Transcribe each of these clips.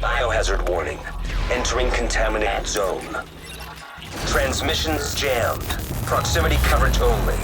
Biohazard warning. Entering contaminated zone. Transmissions jammed. Proximity coverage only.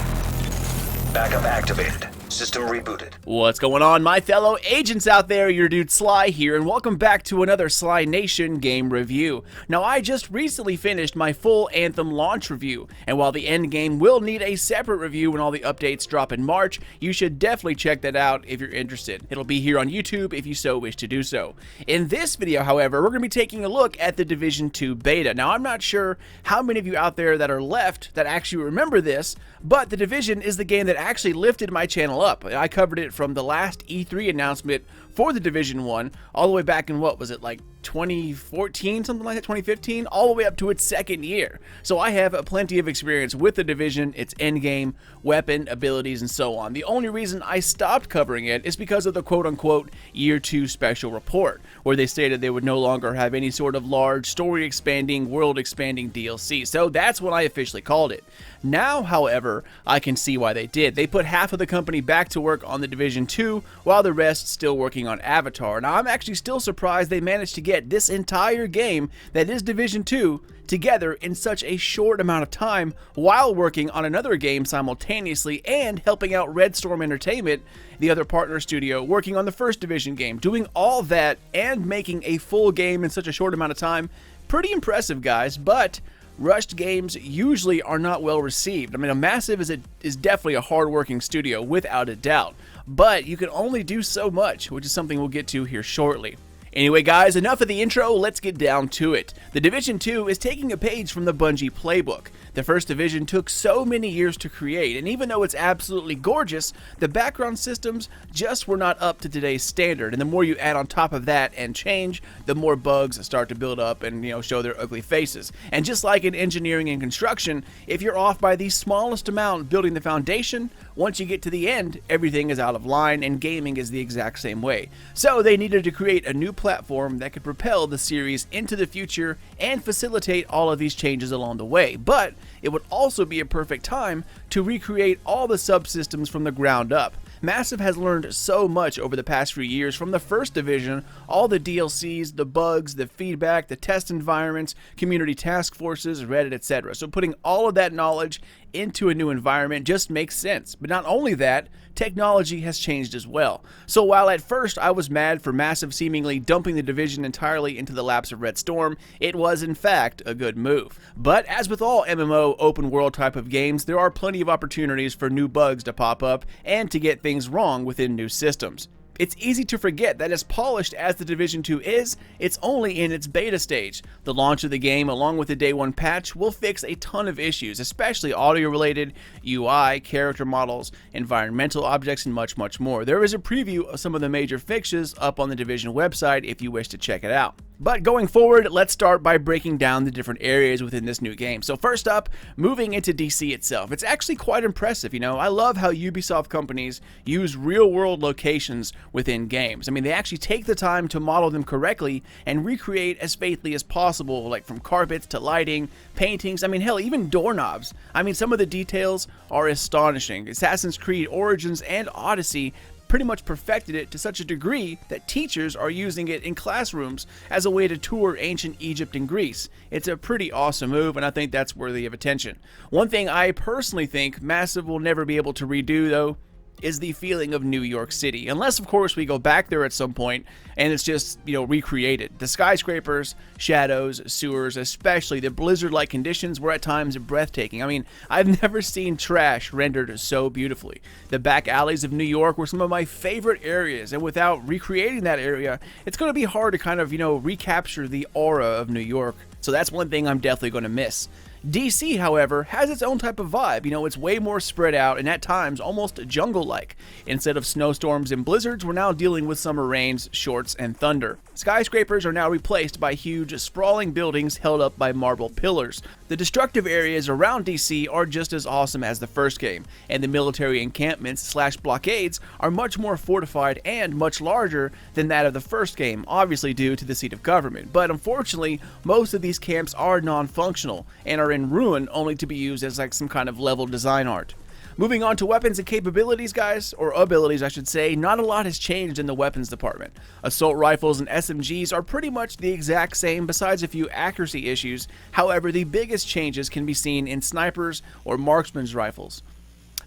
Backup activated. System rebooted. What's going on, my fellow agents out there? Your dude Sly here, and welcome back to another Sly Nation game review. Now, I just recently finished my full Anthem launch review, and while the end game will need a separate review when all the updates drop in March, you should definitely check that out if you're interested. It'll be here on YouTube if you so wish to do so. In this video, however, we're going to be taking a look at the Division 2 beta. Now, I'm not sure how many of you out there that are left that actually remember this, but The Division is the game that actually lifted my channel up. I covered it from the last E3 announcement for the Division 1 all the way back in, what was it, like 2014, something like that, 2015, all the way up to its second year. So I have plenty of experience with the Division, its endgame, weapon, abilities, and so on. The only reason I stopped covering it is because of the quote-unquote Year 2 special report, where they stated they would no longer have any sort of large, story-expanding, world-expanding DLC. So that's when I officially called it. Now, however, I can see why they did. They put half of the company back to work on the Division 2, while the rest still working on Avatar. Now, I'm actually still surprised they managed to get this entire game that is Division 2 together in such a short amount of time while working on another game simultaneously and helping out Red Storm Entertainment, the other partner studio, working on the first Division game. Doing all that and making a full game in such a short amount of time, pretty impressive, guys, but rushed games usually are not well received. I mean, Massive is definitely a hard-working studio, without a doubt, but you can only do so much, which is something we'll get to here shortly. Anyway, guys, enough of the intro, let's get down to it. The Division 2 is taking a page from the Bungie playbook. The first Division took so many years to create, and even though it's absolutely gorgeous, the background systems just were not up to today's standard, and the more you add on top of that and change, the more bugs start to build up and, show their ugly faces. And just like in engineering and construction, if you're off by the smallest amount building the foundation, once you get to the end, everything is out of line, and gaming is the exact same way. So they needed to create a new platform that could propel the series into the future and facilitate all of these changes along the way, but it would also be a perfect time to recreate all the subsystems from the ground up. Massive has learned so much over the past few years from the first Division, all the DLCs, the bugs, the feedback, the test environments, community task forces, Reddit, etc. So putting all of that knowledge into a new environment just makes sense. But not only that, technology has changed as well. So while at first I was mad for Massive seemingly dumping the Division entirely into the laps of Red Storm, it was in fact a good move. But as with all MMO open world type of games, there are plenty of opportunities for new bugs to pop up and to get things wrong within new systems. It's easy to forget that as polished as the Division 2 is, it's only in its beta stage. The launch of the game, along with the Day 1 patch, will fix a ton of issues, especially audio-related, UI, character models, environmental objects, and much, much more. There is a preview of some of the major fixes up on the Division website if you wish to check it out. But going forward, let's start by breaking down the different areas within this new game. So first up, moving into DC itself. It's actually quite impressive, I love how Ubisoft companies use real-world locations within games. I mean, they actually take the time to model them correctly and recreate as faithfully as possible, like from carpets to lighting, paintings, hell, even doorknobs. Some of the details are astonishing. Assassin's Creed Origins and Odyssey pretty much perfected it to such a degree that teachers are using it in classrooms as a way to tour ancient Egypt and Greece. It's a pretty awesome move, and I think that's worthy of attention. One thing I personally think Massive will never be able to redo, though, is the feeling of New York City. Unless, of course, we go back there at some point and it's just, recreated. The skyscrapers, shadows, sewers, especially the blizzard-like conditions were at times breathtaking. I've never seen trash rendered so beautifully. The back alleys of New York were some of my favorite areas, and without recreating that area, it's going to be hard to kind of, recapture the aura of New York. So that's one thing I'm definitely going to miss. DC, however, has its own type of vibe. It's way more spread out and at times almost jungle-like. Instead of snowstorms and blizzards, we're now dealing with summer rains, shorts, and thunder. Skyscrapers are now replaced by huge, sprawling buildings held up by marble pillars. The destructive areas around DC are just as awesome as the first game, and the military encampments / blockades are much more fortified and much larger than that of the first game, obviously due to the seat of government. But unfortunately, most of these camps are non-functional and are in ruin only to be used as like some kind of level design art. Moving on to weapons and capabilities, guys, or abilities I should say, not a lot has changed in the weapons department. Assault rifles and SMGs are pretty much the exact same besides a few accuracy issues. However, the biggest changes can be seen in snipers or marksman's rifles.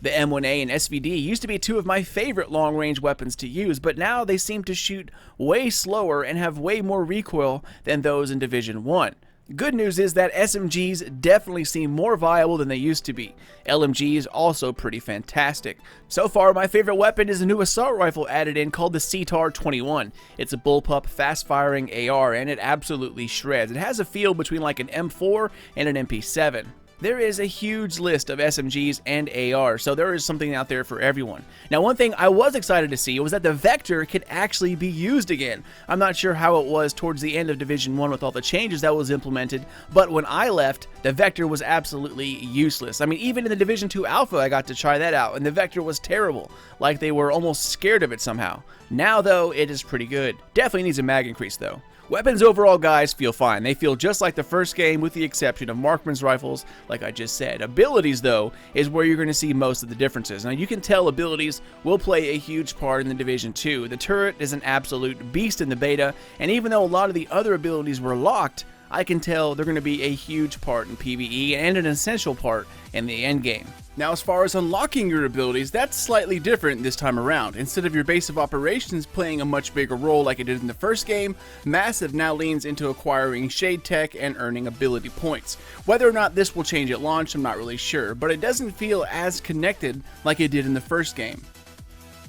The M1A and SVD used to be two of my favorite long-range weapons to use, but now they seem to shoot way slower and have way more recoil than those in Division 1. Good news is that SMGs definitely seem more viable than they used to be. LMG is also pretty fantastic. So far, my favorite weapon is a new assault rifle added in called the CTAR-21. It's a bullpup fast-firing AR and it absolutely shreds. It has a feel between like an M4 and an MP7. There is a huge list of SMGs and AR, so there is something out there for everyone. Now, one thing I was excited to see was that the Vector could actually be used again. I'm not sure how it was towards the end of Division 1 with all the changes that was implemented, but when I left, the Vector was absolutely useless. I mean, even in the Division 2 Alpha, I got to try that out, and the Vector was terrible, like they were almost scared of it somehow. Now, though, it is pretty good. Definitely needs a mag increase, though. Weapons overall, guys, feel fine. They feel just like the first game with the exception of marksman's rifles, like I just said. Abilities, though, is where you're going to see most of the differences. Now, you can tell abilities will play a huge part in the Division 2. The turret is an absolute beast in the beta, and even though a lot of the other abilities were locked, I can tell they're going to be a huge part in PvE and an essential part in the endgame. Now, as far as unlocking your abilities, that's slightly different this time around. Instead of your base of operations playing a much bigger role like it did in the first game, Massive now leans into acquiring Shade Tech and earning ability points. Whether or not this will change at launch, I'm not really sure, but it doesn't feel as connected like it did in the first game.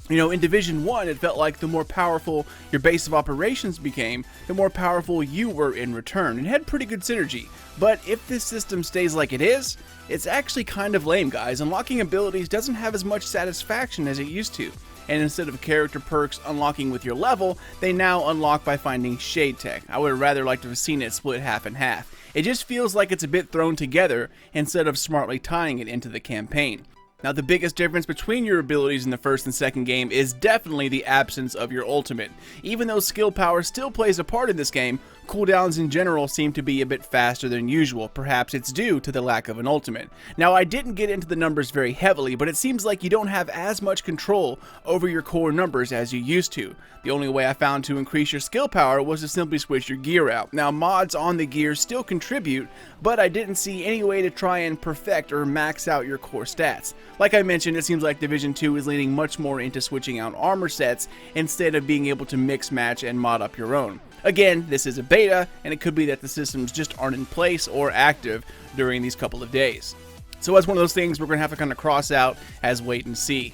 You know, in Division 1, it felt like the more powerful your base of operations became, the more powerful you were in return. It had pretty good synergy, but if this system stays like it is, it's actually kind of lame, guys. Unlocking abilities doesn't have as much satisfaction as it used to, and instead of character perks unlocking with your level, they now unlock by finding Shade Tech. I would have rather liked to have seen it split half and half. It just feels like it's a bit thrown together instead of smartly tying it into the campaign. Now, the biggest difference between your abilities in the first and second game is definitely the absence of your ultimate. Even though skill power still plays a part in this game, cooldowns in general seem to be a bit faster than usual. Perhaps it's due to the lack of an ultimate. Now, I didn't get into the numbers very heavily, but it seems like you don't have as much control over your core numbers as you used to. The only way I found to increase your skill power was to simply switch your gear out. Now, mods on the gear still contribute, but I didn't see any way to try and perfect or max out your core stats. Like I mentioned, it seems like Division 2 is leaning much more into switching out armor sets instead of being able to mix, match, and mod up your own. Again, this is a beta, and it could be that the systems just aren't in place or active during these couple of days. So that's one of those things we're going to have to kind of cross out as wait and see.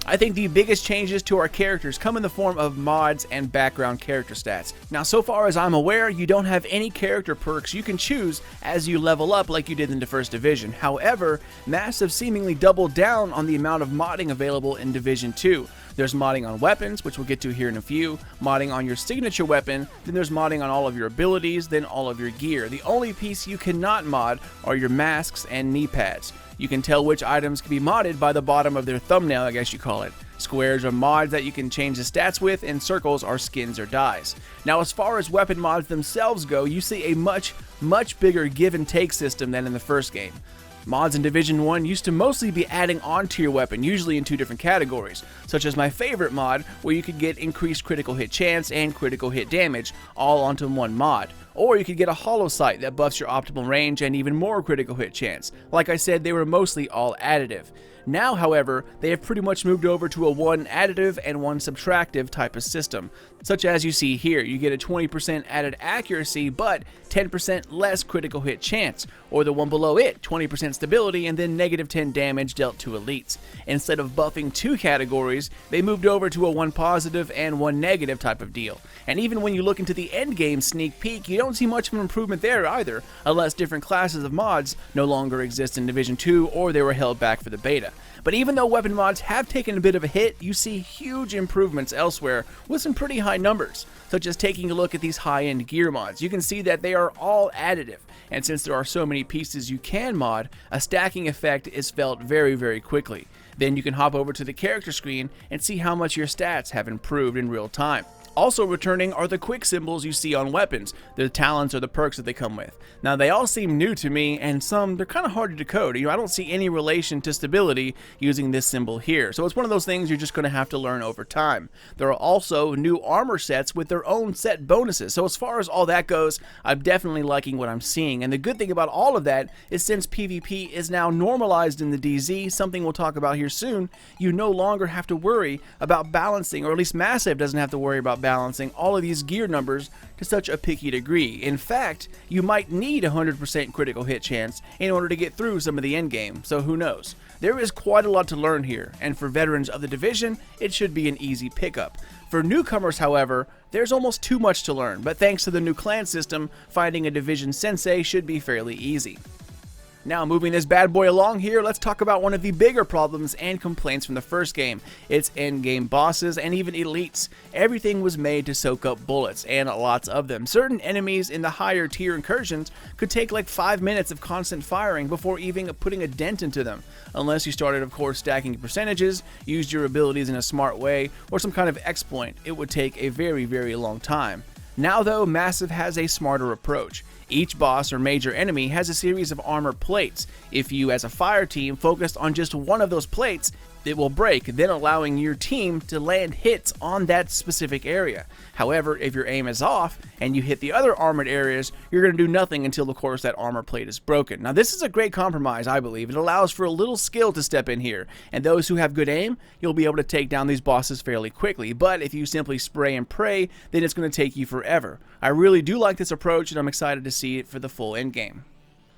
I think the biggest changes to our characters come in the form of mods and background character stats. Now, so far as I'm aware, you don't have any character perks you can choose as you level up like you did in the first Division. However, Massive seemingly doubled down on the amount of modding available in Division 2. There's modding on weapons, which we'll get to here in a few, modding on your signature weapon, then there's modding on all of your abilities, then all of your gear. The only piece you cannot mod are your masks and knee pads. You can tell which items can be modded by the bottom of their thumbnail, I guess you call it. Squares are mods that you can change the stats with, and circles are skins or dyes. Now, as far as weapon mods themselves go, you see a much bigger give and take system than in the first game. Mods in Division 1 used to mostly be adding onto your weapon, usually in two different categories, such as my favorite mod, where you could get increased critical hit chance and critical hit damage, all onto one mod. Or you could get a hollow sight that buffs your optimal range and even more critical hit chance. Like I said, they were mostly all additive. Now, however, they have pretty much moved over to a one additive and one subtractive type of system, such as you see here. You get a 20% added accuracy, but 10% less critical hit chance, or the one below it, 20% stability and then negative 10 damage dealt to elites. Instead of buffing two categories, they moved over to a one positive and one negative type of deal. And even when you look into the end game sneak peek, you don't see much of an improvement there either, unless different classes of mods no longer exist in Division 2 or they were held back for the beta. But even though weapon mods have taken a bit of a hit, you see huge improvements elsewhere with some pretty high numbers, such as taking a look at these high-end gear mods. You can see that they are all additive, and since there are so many pieces you can mod, a stacking effect is felt very quickly. Then you can hop over to the character screen and see how much your stats have improved in real time. Also returning are the quick symbols you see on weapons, the talents or the perks that they come with. Now they all seem new to me, and some they're kind of hard to decode. I don't see any relation to stability using this symbol here, so it's one of those things you're just going to have to learn over time. There are also new armor sets with their own set bonuses, so as far as all that goes, I'm definitely liking what I'm seeing. And the good thing about all of that is since PvP is now normalized in the DZ, something we'll talk about here soon, you no longer have to worry about balancing, or at least Massive doesn't have to worry about balancing all of these gear numbers to such a picky degree. In fact, you might need 100% critical hit chance in order to get through some of the endgame, so who knows. There is quite a lot to learn here, and for veterans of the division, it should be an easy pickup. For newcomers, however, there's almost too much to learn, but thanks to the new clan system, finding a division sensei should be fairly easy. Now, moving this bad boy along here, let's talk about one of the bigger problems and complaints from the first game. It's endgame bosses and even elites. Everything was made to soak up bullets, and lots of them. Certain enemies in the higher tier incursions could take like 5 minutes of constant firing before even putting a dent into them. Unless you started, of course, stacking percentages, used your abilities in a smart way, or some kind of exploit, it would take a very, very long time. Now though, Massive has a smarter approach. Each boss or major enemy has a series of armor plates. If you as a fire team focused on just one of those plates, it will break, then allowing your team to land hits on that specific area. However, if your aim is off and you hit the other armored areas, you're going to do nothing until, of course, that armor plate is broken. Now, this is a great compromise, I believe. It allows for a little skill to step in here, and those who have good aim, you'll be able to take down these bosses fairly quickly. But if you simply spray and pray, then it's going to take you forever. I really do like this approach, and I'm excited to see it for the full endgame.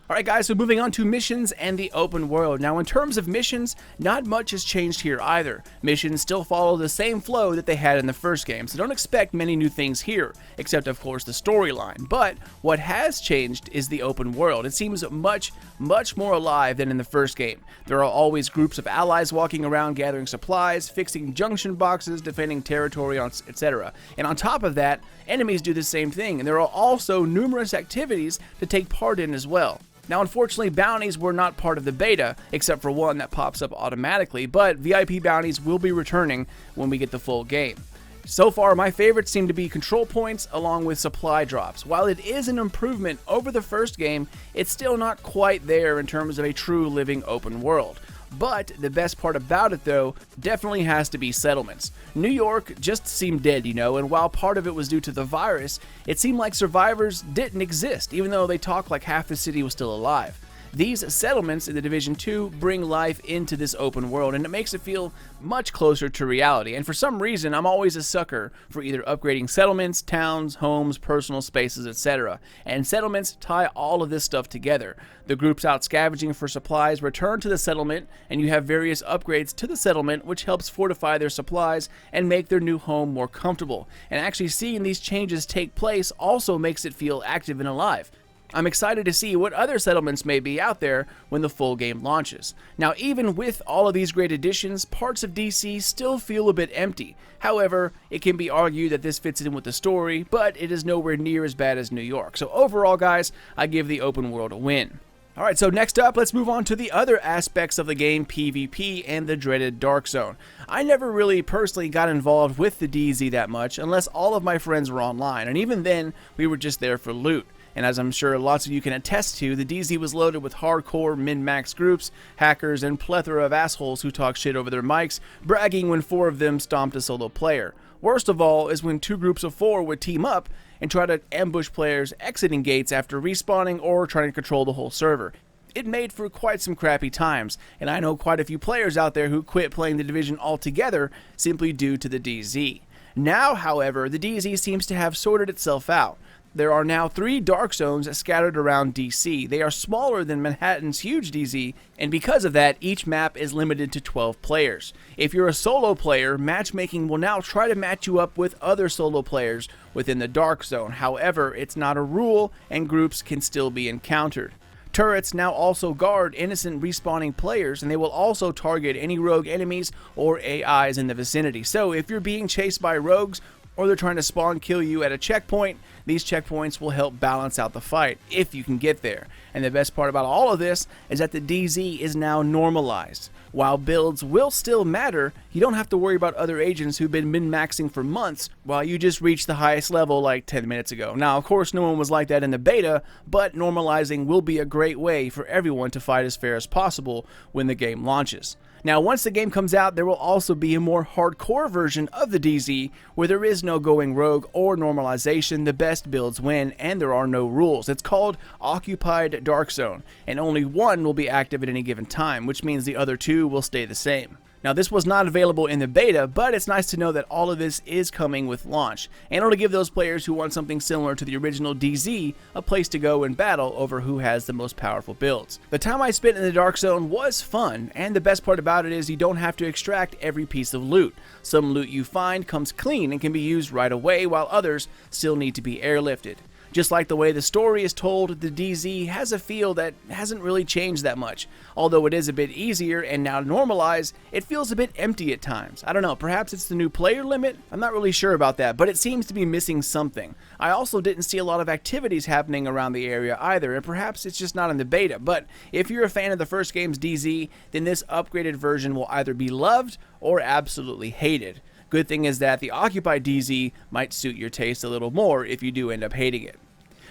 Alright guys, so moving on to missions and the open world. Now in terms of missions, not much has changed here either. Missions still follow the same flow that they had in the first game, so don't expect many new things here, except of course the storyline. But what has changed is the open world. It seems much more alive than in the first game. There are always groups of allies walking around gathering supplies, fixing junction boxes, defending territory, etc. And on top of that, enemies do the same thing, and there are also numerous activities to take part in as well. Now unfortunately, bounties were not part of the beta, except for one that pops up automatically, but VIP bounties will be returning when we get the full game. So far, my favorites seem to be control points along with supply drops. While it is an improvement over the first game, it's still not quite there in terms of a true living open world. But the best part about it though, definitely has to be settlements. New York just seemed dead, and while part of it was due to the virus, it seemed like survivors didn't exist, even though they talked like half the city was still alive. These settlements in the Division 2 bring life into this open world, and it makes it feel much closer to reality. And for some reason, I'm always a sucker for either upgrading settlements, towns, homes, personal spaces, etc. And settlements tie all of this stuff together. The groups out scavenging for supplies return to the settlement, and you have various upgrades to the settlement, which helps fortify their supplies and make their new home more comfortable. And actually seeing these changes take place also makes it feel active and alive. I'm excited to see what other settlements may be out there when the full game launches. Now, even with all of these great additions, parts of DC still feel a bit empty. However, it can be argued that this fits in with the story, but it is nowhere near as bad as New York. So overall, guys, I give the open world a win. Alright, so next up, let's move on to the other aspects of the game, PvP and the dreaded Dark Zone. I never really personally got involved with the DZ that much, unless all of my friends were online, and even then, we were just there for loot. And as I'm sure lots of you can attest to, the DZ was loaded with hardcore min-max groups, hackers, and plethora of assholes who talk shit over their mics, bragging when 4 of them stomped a solo player. Worst of all is when 2 groups of 4 would team up and try to ambush players exiting gates after respawning or trying to control the whole server. It made for quite some crappy times, and I know quite a few players out there who quit playing the Division altogether simply due to the DZ. Now, however, the DZ seems to have sorted itself out. There are now 3 Dark Zones scattered around DC. They are smaller than Manhattan's huge DZ, and because of that, each map is limited to 12 players. If you're a solo player, matchmaking will now try to match you up with other solo players within the Dark Zone. However, it's not a rule, and groups can still be encountered. Turrets now also guard innocent respawning players, and they will also target any rogue enemies or AIs in the vicinity. So if you're being chased by rogues, or they're trying to spawn kill you at a checkpoint, these checkpoints will help balance out the fight, if you can get there. And the best part about all of this is that the DZ is now normalized. While builds will still matter, you don't have to worry about other agents who've been min-maxing for months while you just reached the highest level like 10 minutes ago. Now, of course, no one was like that in the beta, but normalizing will be a great way for everyone to fight as fair as possible when the game launches. Now, once the game comes out, there will also be a more hardcore version of the DZ where there is no going rogue or normalization, the best builds win, and there are no rules. It's called Occupied Dark Zone, and only one will be active at any given time, which means the other two will stay the same. Now, this was not available in the beta, but it's nice to know that all of this is coming with launch, and it'll give those players who want something similar to the original DZ a place to go and battle over who has the most powerful builds. The time I spent in the Dark Zone was fun, and the best part about it is you don't have to extract every piece of loot. Some loot you find comes clean and can be used right away, while others still need to be airlifted. Just like the way the story is told, the DZ has a feel that hasn't really changed that much. Although it is a bit easier and now normalized, it feels a bit empty at times. I don't know, perhaps it's the new player limit? I'm not really sure about that, but it seems to be missing something. I also didn't see a lot of activities happening around the area either, and perhaps it's just not in the beta. But if you're a fan of the first game's DZ, then this upgraded version will either be loved or absolutely hated. Good thing is that the Occupied DZ might suit your taste a little more if you do end up hating it.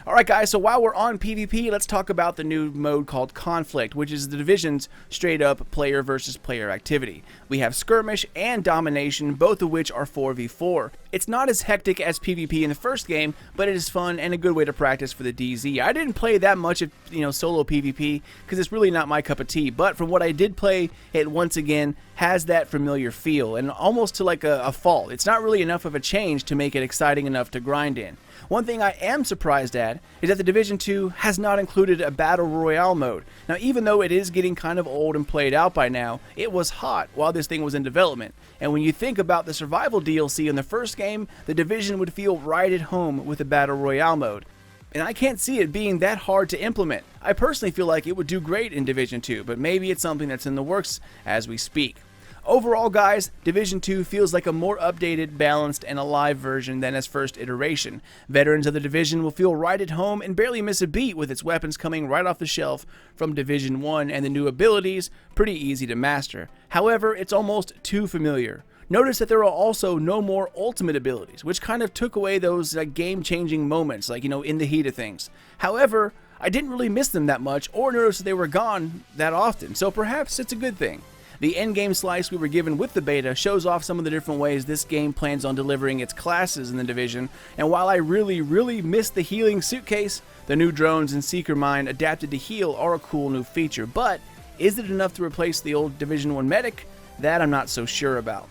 Alright guys, so while we're on PvP, let's talk about the new mode called Conflict, which is the Division's straight up player versus player activity. We have Skirmish and Domination, both of which are 4v4. It's not as hectic as PvP in the first game, but it is fun and a good way to practice for the DZ. I didn't play that much of solo PvP because it's really not my cup of tea, but from what I did play, it once again has that familiar feel and almost to like a fault. It's not really enough of a change to make it exciting enough to grind in. One thing I am surprised at is that the Division 2 has not included a Battle Royale mode. Now, even though it is getting kind of old and played out by now, it was hot while this thing was in development. And when you think about the survival DLC in the first game, the Division would feel right at home with the Battle Royale mode. And I can't see it being that hard to implement. I personally feel like it would do great in Division 2, but maybe it's something that's in the works as we speak. Overall, guys, Division 2 feels like a more updated, balanced, and alive version than its first iteration. Veterans of the Division will feel right at home and barely miss a beat with its weapons coming right off the shelf from Division 1 and the new abilities pretty easy to master. However, it's almost too familiar. Notice that there are also no more ultimate abilities, which kind of took away those game-changing moments, in the heat of things. However, I didn't really miss them that much or notice that they were gone that often, so perhaps it's a good thing. The endgame slice we were given with the beta shows off some of the different ways this game plans on delivering its classes in the Division, and while I really missed the healing suitcase, the new drones and Seeker Mine adapted to heal are a cool new feature, but is it enough to replace the old Division 1 medic? That I'm not so sure about.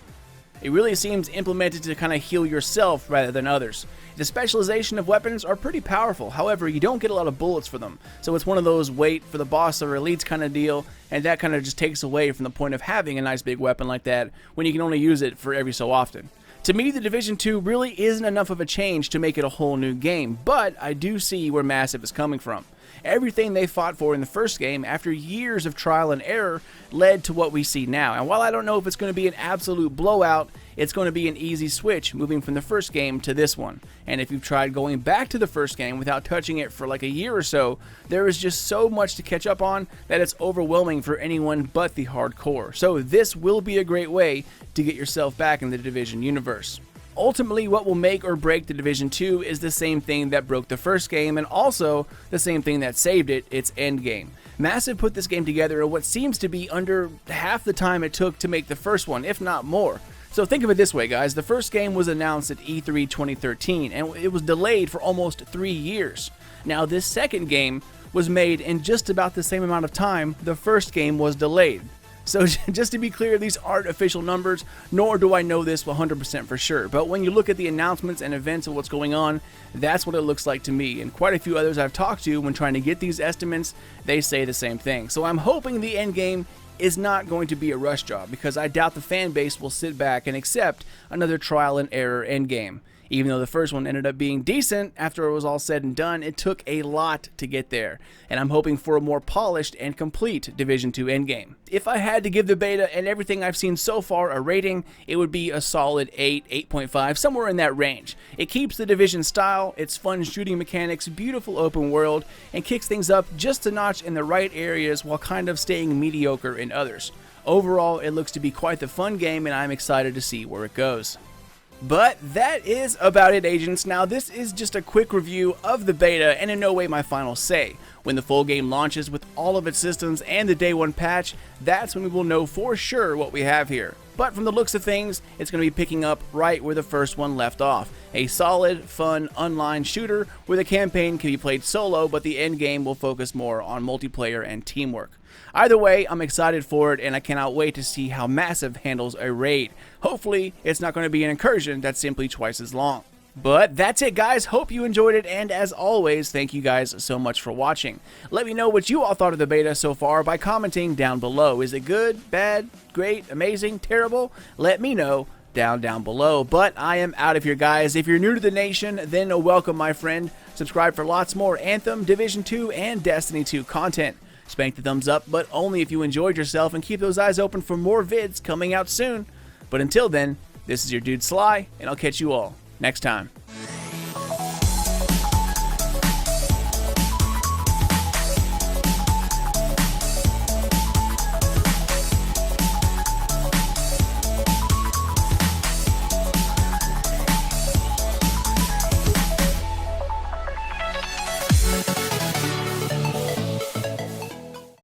It really seems implemented to kind of heal yourself rather than others. The specialization of weapons are pretty powerful, however you don't get a lot of bullets for them, so it's one of those wait for the boss or elites kind of deal, and that kind of just takes away from the point of having a nice big weapon like that when you can only use it for every so often. To me, the Division 2 really isn't enough of a change to make it a whole new game, but I do see where Massive is coming from. Everything they fought for in the first game, after years of trial and error, led to what we see now. And while I don't know if it's going to be an absolute blowout, it's going to be an easy switch moving from the first game to this one. And if you've tried going back to the first game without touching it for like a year or so, there is just so much to catch up on that it's overwhelming for anyone but the hardcore. So this will be a great way to get yourself back in the Division universe. Ultimately, what will make or break the Division 2 is the same thing that broke the first game and also the same thing that saved it, its endgame. Massive put this game together in what seems to be under half the time it took to make the first one, if not more. So think of it this way, guys. The first game was announced at E3 2013 and it was delayed for almost 3 years. Now this second game was made in just about the same amount of time the first game was delayed. So just to be clear, these aren't official numbers, nor do I know this 100% for sure. But when you look at the announcements and events of what's going on, that's what it looks like to me. And quite a few others I've talked to when trying to get these estimates, they say the same thing. So I'm hoping the end game is not going to be a rush job, because I doubt the fan base will sit back and accept another trial and error end game. Even though the first one ended up being decent, after it was all said and done, it took a lot to get there. And I'm hoping for a more polished and complete Division 2 endgame. If I had to give the beta and everything I've seen so far a rating, it would be a solid 8, 8.5, somewhere in that range. It keeps the Division style, its fun shooting mechanics, beautiful open world, and kicks things up just a notch in the right areas while kind of staying mediocre in others. Overall, it looks to be quite the fun game, and I'm excited to see where it goes. But that is about it, agents. Now, this is just a quick review of the beta and in no way my final say. When the full game launches with all of its systems and the day one patch, that's when we will know for sure what we have here. But from the looks of things, it's going to be picking up right where the first one left off. A solid, fun, online shooter where the campaign can be played solo, but the end game will focus more on multiplayer and teamwork. Either way, I'm excited for it, and I cannot wait to see how Massive handles a raid. Hopefully, it's not going to be an incursion that's simply twice as long. But that's it, guys. Hope you enjoyed it, and as always, thank you guys so much for watching. Let me know what you all thought of the beta so far by commenting down below. Is it good, bad, great, amazing, terrible? Let me know down below. But I am out of here, guys. If you're new to the nation, then welcome, my friend. Subscribe for lots more Anthem, Division 2, and Destiny 2 content. Spank the thumbs up, but only if you enjoyed yourself, and keep those eyes open for more vids coming out soon. But until then, this is your dude Sly, and I'll catch you all next time.